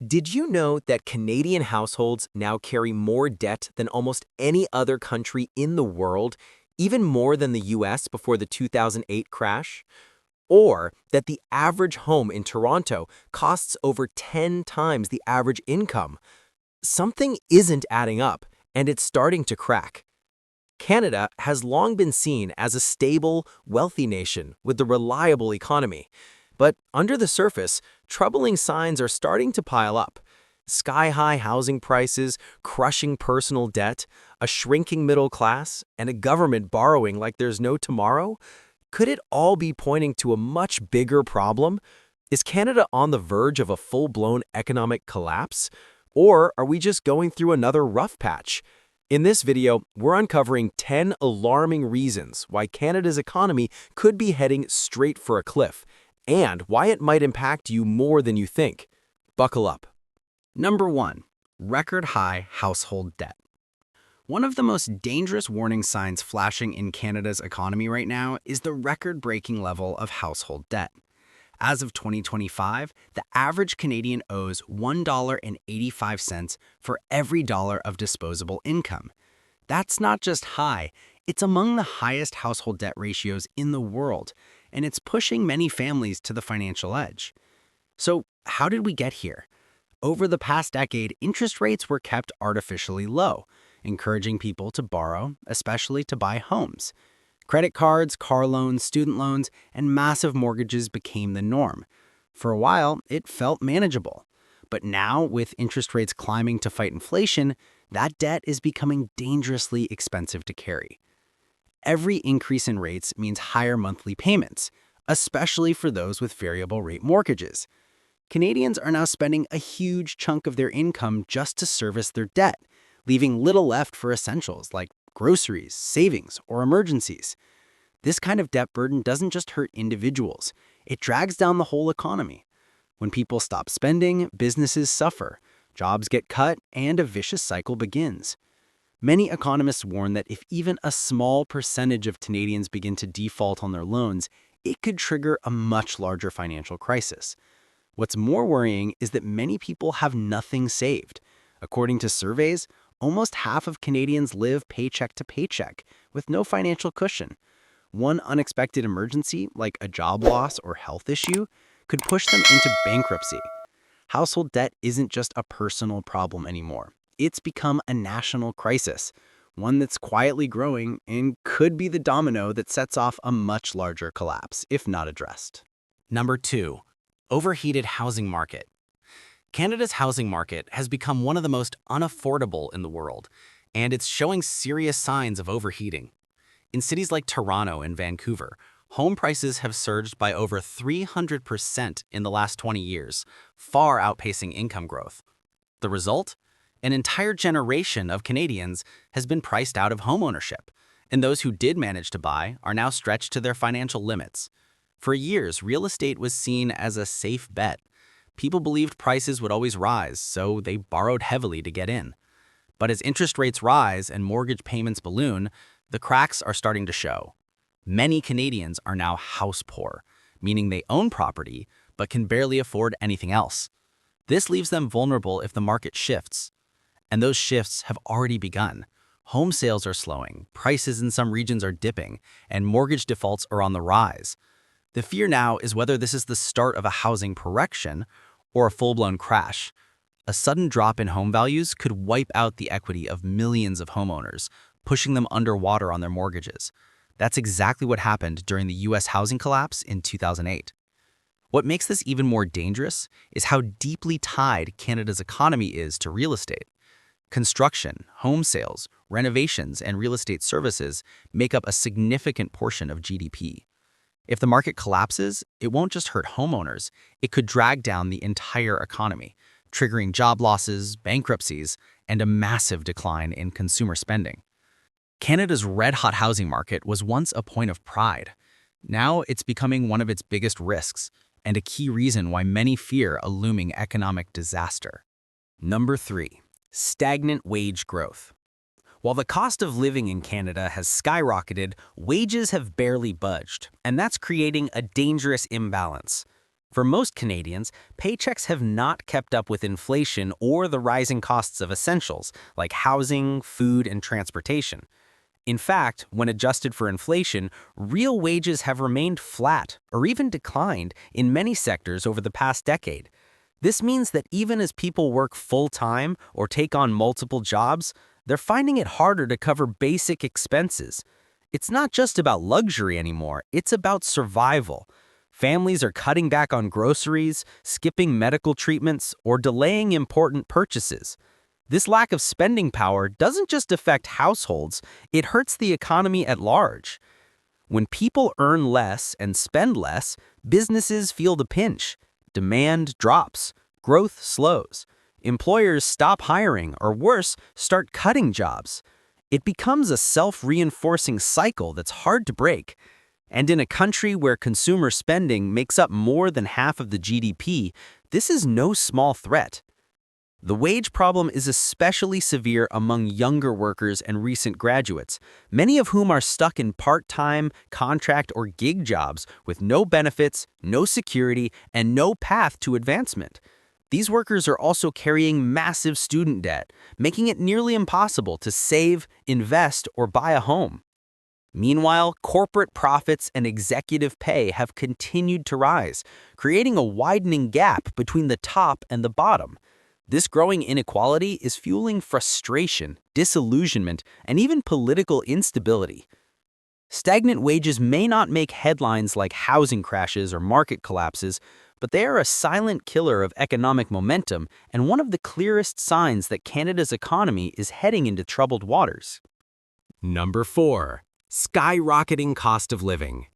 Did you know that Canadian households now carry more debt than almost any other country in the world, even more than the US before the 2008 crash? Or that the average home in Toronto costs over 10 times the average income? Something isn't adding up, and it's starting to crack. Canada has long been seen as a stable, wealthy nation with a reliable economy. But under the surface, troubling signs are starting to pile up. Sky-high housing prices, crushing personal debt, a shrinking middle class, and a government borrowing like there's no tomorrow? Could it all be pointing to a much bigger problem? Is Canada on the verge of a full-blown economic collapse? Or are we just going through another rough patch? In this video, we're uncovering 10 alarming reasons why Canada's economy could be heading straight for a cliff, and why it might impact you more than you think. Buckle up. Number 1. Record high household debt. One of the most dangerous warning signs flashing in Canada's economy right now is the record-breaking level of household debt. As of 2025, the average Canadian owes $1.85 for every dollar of disposable income. That's not just high, it's among the highest household debt ratios in the world, and it's pushing many families to the financial edge. So, how did we get here? Over the past decade, interest rates were kept artificially low, encouraging people to borrow, especially to buy homes. Credit cards, car loans, student loans, and massive mortgages became the norm. For a while, it felt manageable. But now, with interest rates climbing to fight inflation, that debt is becoming dangerously expensive to carry. Every increase in rates means higher monthly payments, especially for those with variable rate mortgages. Canadians are now spending a huge chunk of their income just to service their debt, leaving little left for essentials like groceries, savings, or emergencies. This kind of debt burden doesn't just hurt individuals, it drags down the whole economy. When people stop spending, businesses suffer, jobs get cut, and a vicious cycle begins. Many economists warn that if even a small percentage of Canadians begin to default on their loans, it could trigger a much larger financial crisis. What's more worrying is that many people have nothing saved. According to surveys, almost half of Canadians live paycheck to paycheck, with no financial cushion. One unexpected emergency, like a job loss or health issue, could push them into bankruptcy. Household debt isn't just a personal problem anymore. It's become a national crisis, one that's quietly growing and could be the domino that sets off a much larger collapse if not addressed. Number 2. Overheated housing market. Canada's housing market has become one of the most unaffordable in the world, and it's showing serious signs of overheating. In cities like Toronto and Vancouver, home prices have surged by over 300% in the last 20 years, far outpacing income growth. The result? An entire generation of Canadians has been priced out of homeownership, and those who did manage to buy are now stretched to their financial limits. For years, real estate was seen as a safe bet. People believed prices would always rise, so they borrowed heavily to get in. But as interest rates rise and mortgage payments balloon, the cracks are starting to show. Many Canadians are now house poor, meaning they own property but can barely afford anything else. This leaves them vulnerable if the market shifts. And those shifts have already begun. Home sales are slowing, prices in some regions are dipping, and mortgage defaults are on the rise. The fear now is whether this is the start of a housing correction or a full-blown crash. A sudden drop in home values could wipe out the equity of millions of homeowners, pushing them underwater on their mortgages. That's exactly what happened during the US housing collapse in 2008. What makes this even more dangerous is how deeply tied Canada's economy is to real estate. Construction, home sales, renovations, and real estate services make up a significant portion of GDP. If the market collapses, it won't just hurt homeowners, it could drag down the entire economy, triggering job losses, bankruptcies, and a massive decline in consumer spending. Canada's red-hot housing market was once a point of pride. Now it's becoming one of its biggest risks, and a key reason why many fear a looming economic disaster. Number 3. Stagnant wage growth. While the cost of living in Canada has skyrocketed, wages have barely budged, and that's creating a dangerous imbalance. For most Canadians, paychecks have not kept up with inflation or the rising costs of essentials like housing, food, and transportation. In fact, when adjusted for inflation, real wages have remained flat or even declined in many sectors over the past decade. This means that even as people work full-time or take on multiple jobs, they're finding it harder to cover basic expenses. It's not just about luxury anymore, it's about survival. Families are cutting back on groceries, skipping medical treatments, or delaying important purchases. This lack of spending power doesn't just affect households, it hurts the economy at large. When people earn less and spend less, businesses feel the pinch. Demand drops, growth slows. Employers stop hiring, or worse, start cutting jobs. It becomes a self-reinforcing cycle that's hard to break. And in a country where consumer spending makes up more than half of the GDP, this is no small threat. The wage problem is especially severe among younger workers and recent graduates, many of whom are stuck in part-time, contract, or gig jobs with no benefits, no security, and no path to advancement. These workers are also carrying massive student debt, making it nearly impossible to save, invest, or buy a home. Meanwhile, corporate profits and executive pay have continued to rise, creating a widening gap between the top and the bottom. This growing inequality is fueling frustration, disillusionment, and even political instability. Stagnant wages may not make headlines like housing crashes or market collapses, but they are a silent killer of economic momentum and one of the clearest signs that Canada's economy is heading into troubled waters. Number 4. Skyrocketing cost of living.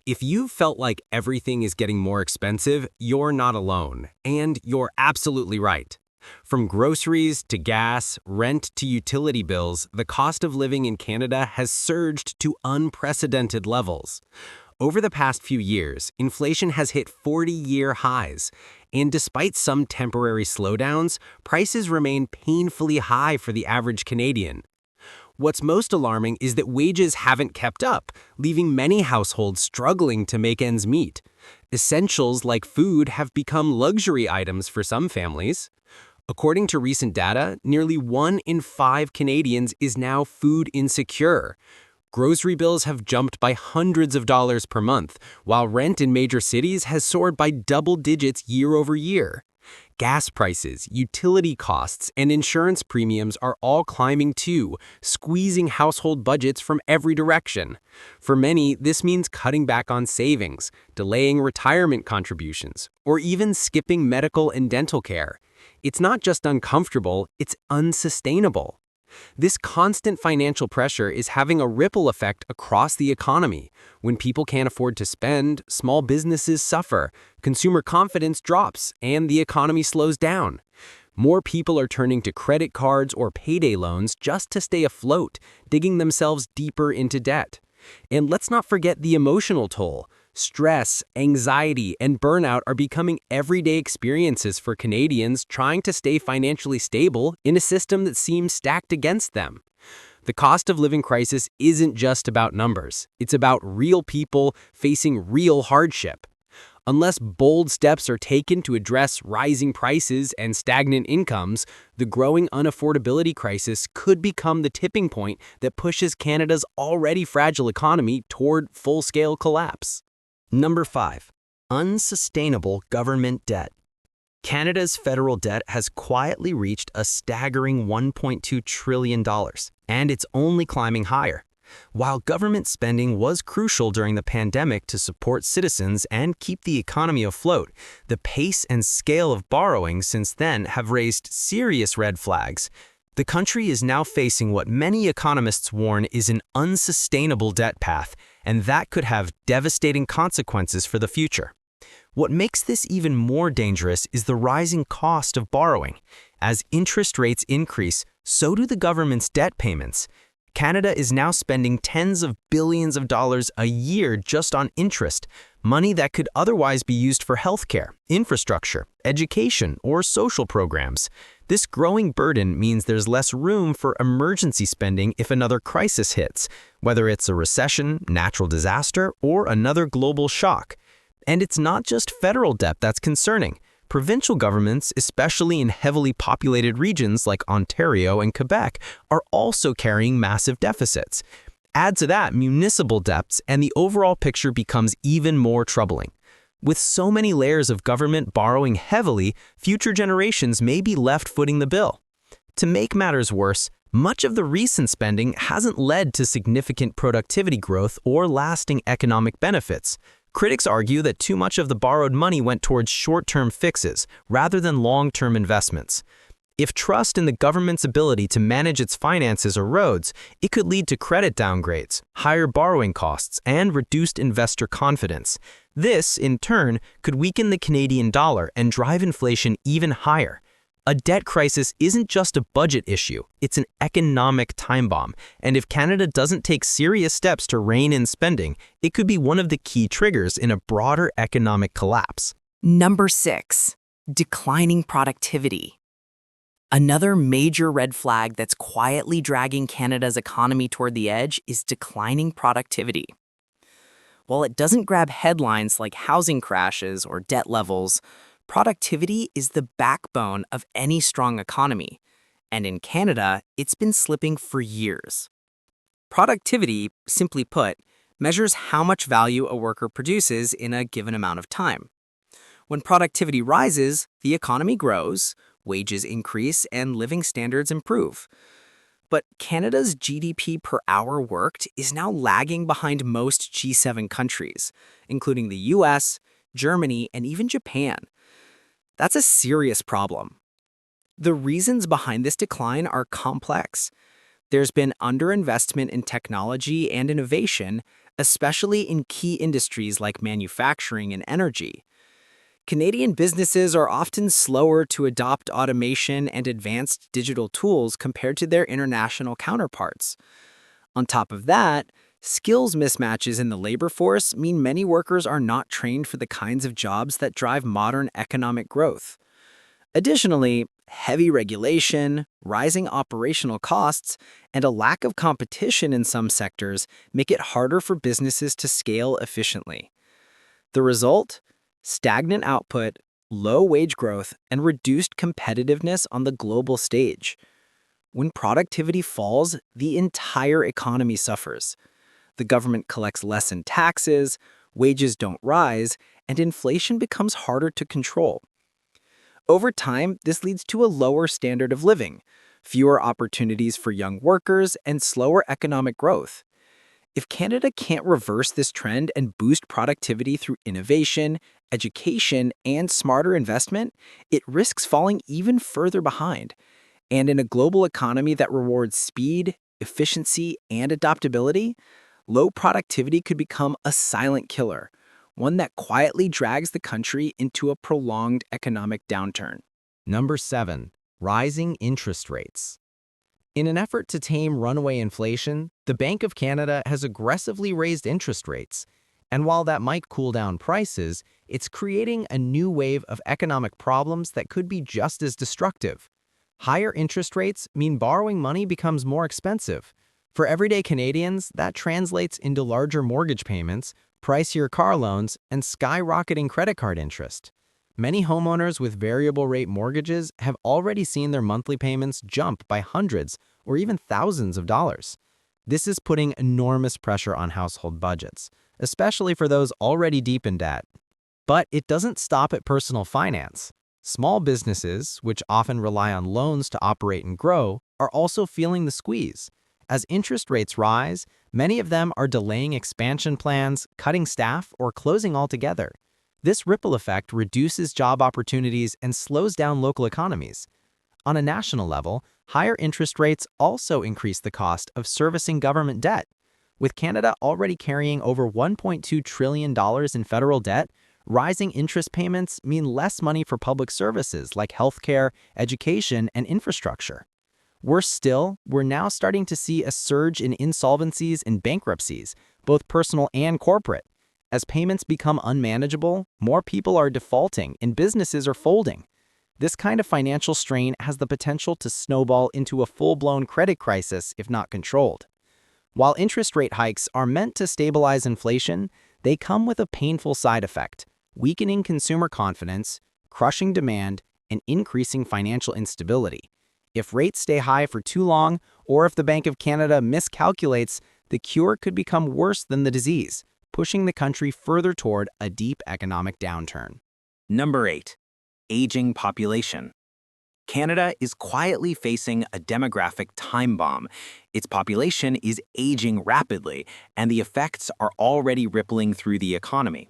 If you've felt like everything is getting more expensive, you're not alone, and you're absolutely right. From groceries to gas, rent to utility bills, the cost of living in Canada has surged to unprecedented levels. Over the past few years, inflation has hit 40-year highs, and despite some temporary slowdowns, prices remain painfully high for the average Canadian. What's most alarming is that wages haven't kept up, leaving many households struggling to make ends meet. Essentials like food have become luxury items for some families. According to recent data, nearly 1 in 5 Canadians is now food insecure. Grocery bills have jumped by hundreds of dollars per month, while rent in major cities has soared by double digits year over year. Gas prices, utility costs, and insurance premiums are all climbing too, squeezing household budgets from every direction. For many, this means cutting back on savings, delaying retirement contributions, or even skipping medical and dental care. It's not just uncomfortable, it's unsustainable. This constant financial pressure is having a ripple effect across the economy. When people can't afford to spend, small businesses suffer, consumer confidence drops, and the economy slows down. More people are turning to credit cards or payday loans just to stay afloat, digging themselves deeper into debt. And let's not forget the emotional toll. Stress, anxiety, and burnout are becoming everyday experiences for Canadians trying to stay financially stable in a system that seems stacked against them. The cost of living crisis isn't just about numbers. It's about real people facing real hardship. Unless bold steps are taken to address rising prices and stagnant incomes, the growing unaffordability crisis could become the tipping point that pushes Canada's already fragile economy toward full-scale collapse. Number 5. Unsustainable government debt. Canada's federal debt has quietly reached a staggering $1.2 trillion, and it's only climbing higher. While government spending was crucial during the pandemic to support citizens and keep the economy afloat, the pace and scale of borrowing since then have raised serious red flags. The country is now facing what many economists warn is an unsustainable debt path, and that could have devastating consequences for the future. What makes this even more dangerous is the rising cost of borrowing. As interest rates increase, so do the government's debt payments. Canada is now spending tens of billions of dollars a year just on interest, money that could otherwise be used for healthcare, infrastructure, education, or social programs. This growing burden means there's less room for emergency spending if another crisis hits, whether it's a recession, natural disaster, or another global shock. And it's not just federal debt that's concerning. Provincial governments, especially in heavily populated regions like Ontario and Quebec, are also carrying massive deficits. Add to that municipal debts, and the overall picture becomes even more troubling. With so many layers of government borrowing heavily, future generations may be left footing the bill. To make matters worse, much of the recent spending hasn't led to significant productivity growth or lasting economic benefits. Critics argue that too much of the borrowed money went towards short-term fixes rather than long-term investments. If trust in the government's ability to manage its finances erodes, it could lead to credit downgrades, higher borrowing costs, and reduced investor confidence. This, in turn, could weaken the Canadian dollar and drive inflation even higher. A debt crisis isn't just a budget issue, it's an economic time bomb, and if Canada doesn't take serious steps to rein in spending, it could be one of the key triggers in a broader economic collapse. Number 6. Declining productivity. Another major red flag that's quietly dragging Canada's economy toward the edge is declining productivity. While it doesn't grab headlines like housing crashes or debt levels, productivity is the backbone of any strong economy, and in Canada, it's been slipping for years. Productivity, simply put, measures how much value a worker produces in a given amount of time. When productivity rises, the economy grows, wages increase, and living standards improve. But Canada's GDP per hour worked is now lagging behind most G7 countries, including the US, Germany, and even Japan. That's a serious problem. The reasons behind this decline are complex. There's been underinvestment in technology and innovation, especially in key industries like manufacturing and energy. Canadian businesses are often slower to adopt automation and advanced digital tools compared to their international counterparts. On top of that, skills mismatches in the labor force mean many workers are not trained for the kinds of jobs that drive modern economic growth. Additionally, heavy regulation, rising operational costs, and a lack of competition in some sectors make it harder for businesses to scale efficiently. The result? Stagnant output, low wage growth, and reduced competitiveness on the global stage. When productivity falls, the entire economy suffers. The government collects less in taxes, wages don't rise, and inflation becomes harder to control. Over time, this leads to a lower standard of living, fewer opportunities for young workers, and slower economic growth. If Canada can't reverse this trend and boost productivity through innovation, education, and smarter investment, it risks falling even further behind. And in a global economy that rewards speed, efficiency, and adaptability, low productivity could become a silent killer, one that quietly drags the country into a prolonged economic downturn. Number 7. Rising interest rates. In an effort to tame runaway inflation, the Bank of Canada has aggressively raised interest rates. And while that might cool down prices, it's creating a new wave of economic problems that could be just as destructive. Higher interest rates mean borrowing money becomes more expensive. For everyday Canadians, that translates into larger mortgage payments, pricier car loans, and skyrocketing credit card interest. Many homeowners with variable rate mortgages have already seen their monthly payments jump by hundreds or even thousands of dollars. This is putting enormous pressure on household budgets, especially for those already deep in debt. But it doesn't stop at personal finance. Small businesses, which often rely on loans to operate and grow, are also feeling the squeeze. As interest rates rise, many of them are delaying expansion plans, cutting staff, or closing altogether. This ripple effect reduces job opportunities and slows down local economies. On a national level, higher interest rates also increase the cost of servicing government debt. With Canada already carrying over $1.2 trillion in federal debt, rising interest payments mean less money for public services like healthcare, education, and infrastructure. Worse still, we're now starting to see a surge in insolvencies and bankruptcies, both personal and corporate. As payments become unmanageable, more people are defaulting and businesses are folding. This kind of financial strain has the potential to snowball into a full-blown credit crisis if not controlled. While interest rate hikes are meant to stabilize inflation, they come with a painful side effect: weakening consumer confidence, crushing demand, and increasing financial instability. If rates stay high for too long, or if the Bank of Canada miscalculates, the cure could become worse than the disease, pushing the country further toward a deep economic downturn. Number 8. Aging population. Canada is quietly facing a demographic time bomb. Its population is aging rapidly, and the effects are already rippling through the economy.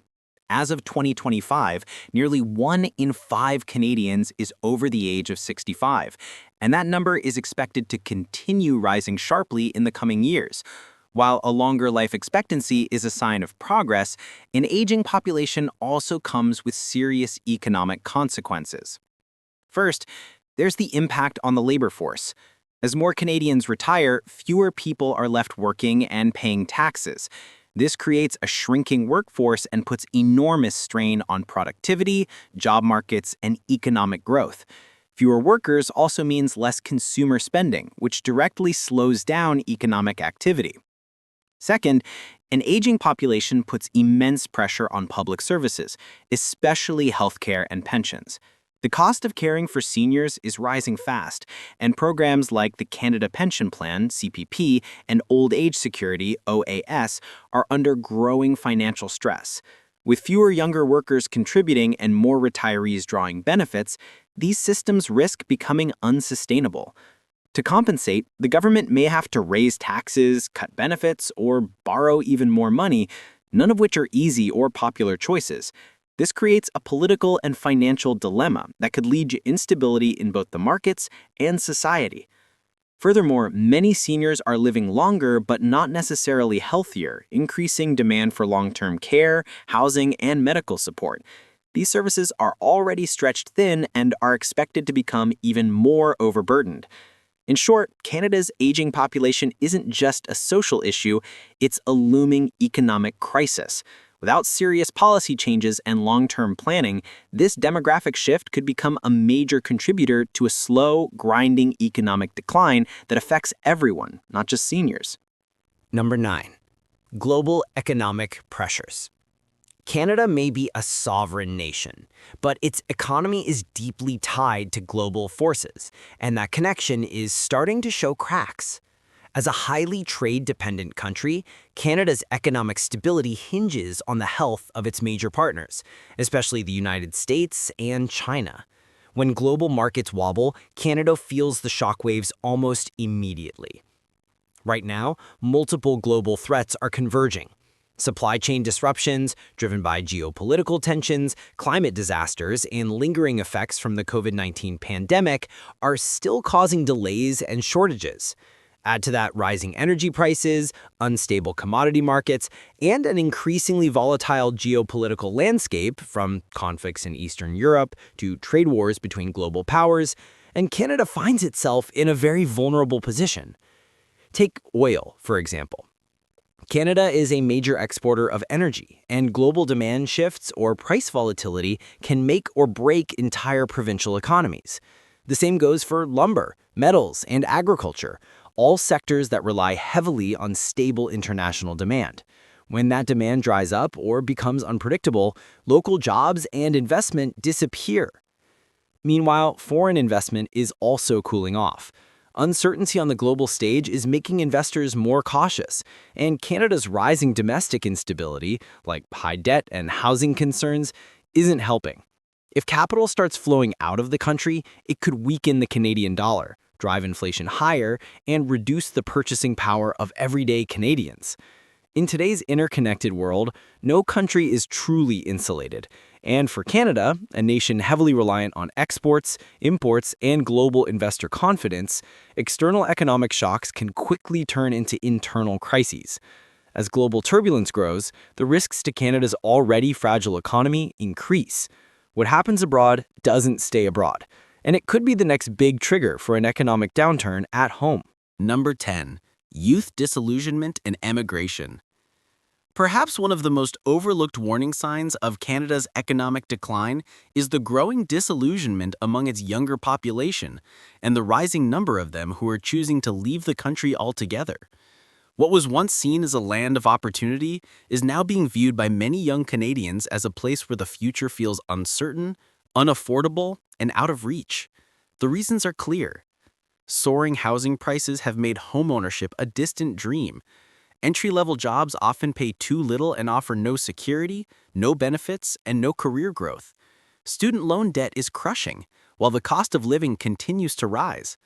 As of 2025, nearly 1 in 5 Canadians is over the age of 65, and that number is expected to continue rising sharply in the coming years. While a longer life expectancy is a sign of progress, an aging population also comes with serious economic consequences. First, there's the impact on the labor force. As more Canadians retire, fewer people are left working and paying taxes. This creates a shrinking workforce and puts enormous strain on productivity, job markets, and economic growth. Fewer workers also means less consumer spending, which directly slows down economic activity. Second, an aging population puts immense pressure on public services, especially healthcare and pensions. The cost of caring for seniors is rising fast, and programs like the Canada Pension Plan, CPP, and Old Age Security, OAS, are under growing financial stress. With fewer younger workers contributing and more retirees drawing benefits, these systems risk becoming unsustainable. To compensate, the government may have to raise taxes, cut benefits, or borrow even more money, none of which are easy or popular choices. This creates a political and financial dilemma that could lead to instability in both the markets and society. Furthermore, many seniors are living longer but not necessarily healthier, increasing demand for long-term care, housing, and medical support. These services are already stretched thin and are expected to become even more overburdened. In short, Canada's aging population isn't just a social issue, it's a looming economic crisis. Without serious policy changes and long-term planning, this demographic shift could become a major contributor to a slow, grinding economic decline that affects everyone, not just seniors. Number 9. Global economic pressures. Canada may be a sovereign nation, but its economy is deeply tied to global forces, and that connection is starting to show cracks. As a highly trade-dependent country, Canada's economic stability hinges on the health of its major partners, especially the United States and China. When global markets wobble, Canada feels the shockwaves almost immediately. Right now, multiple global threats are converging. Supply chain disruptions, driven by geopolitical tensions, climate disasters, and lingering effects from the COVID-19 pandemic, are still causing delays and shortages. Add to that rising energy prices, unstable commodity markets, and an increasingly volatile geopolitical landscape, from conflicts in Eastern Europe to trade wars between global powers, and Canada finds itself in a very vulnerable position. Take oil, for example. Canada is a major exporter of energy, and global demand shifts or price volatility can make or break entire provincial economies. The same goes for lumber, metals, and agriculture, all sectors that rely heavily on stable international demand. When that demand dries up or becomes unpredictable, local jobs and investment disappear. Meanwhile, foreign investment is also cooling off. Uncertainty on the global stage is making investors more cautious, and Canada's rising domestic instability, like high debt and housing concerns, isn't helping. If capital starts flowing out of the country, it could weaken the Canadian dollar, drive inflation higher, and reduce the purchasing power of everyday Canadians. In today's interconnected world, no country is truly insulated. And for Canada, a nation heavily reliant on exports, imports, and global investor confidence, external economic shocks can quickly turn into internal crises. As global turbulence grows, the risks to Canada's already fragile economy increase. What happens abroad doesn't stay abroad, and it could be the next big trigger for an economic downturn at home. Number 10. Youth disillusionment and emigration. Perhaps one of the most overlooked warning signs of Canada's economic decline is the growing disillusionment among its younger population and the rising number of them who are choosing to leave the country altogether. What was once seen as a land of opportunity is now being viewed by many young Canadians as a place where the future feels uncertain, unaffordable, and out of reach. The reasons are clear. Soaring housing prices have made homeownership a distant dream. Entry-level jobs often pay too little and offer no security, no benefits, and no career growth. Student loan debt is crushing, while the cost of living continues to rise.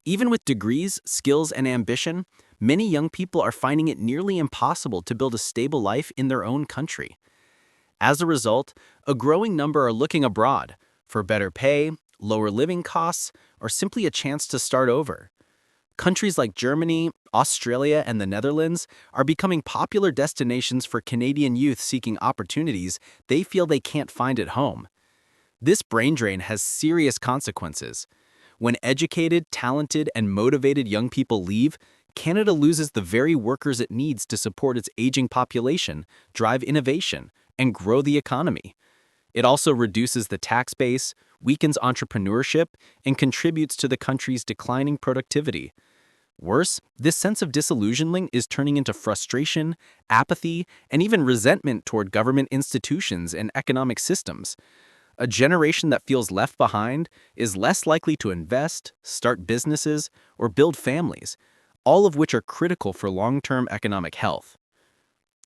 Even with degrees, skills, and ambition, many young people are finding it nearly impossible to build a stable life in their own country. As a result, a growing number are looking abroad for better pay, lower living costs, or simply a chance to start over. Countries like Germany, Australia, and the Netherlands are becoming popular destinations for Canadian youth seeking opportunities they feel they can't find at home. This brain drain has serious consequences. When educated, talented, and motivated young people leave, Canada loses the very workers it needs to support its aging population, drive innovation, and grow the economy. It also reduces the tax base, weakens entrepreneurship, and contributes to the country's declining productivity. Worse, this sense of disillusionment is turning into frustration, apathy, and even resentment toward government institutions and economic systems. A generation that feels left behind is less likely to invest, start businesses, or build families, all of which are critical for long-term economic health.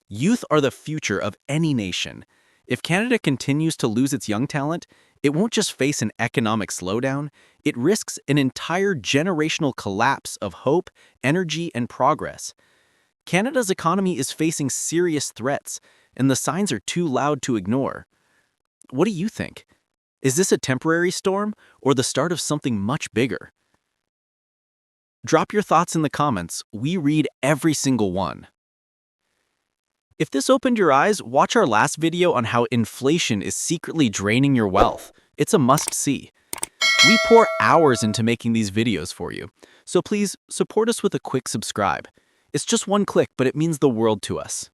Youth are the future of any nation. If Canada continues to lose its young talent, it won't just face an economic slowdown, it risks an entire generational collapse of hope, energy, and progress. Canada's economy is facing serious threats, and the signs are too loud to ignore. What do you think? Is this a temporary storm or the start of something much bigger? Drop your thoughts in the comments. We read every single one. If this opened your eyes, watch our last video on how inflation is secretly draining your wealth. It's a must-see. We pour hours into making these videos for you, so please support us with a quick subscribe. It's just one click, but it means the world to us.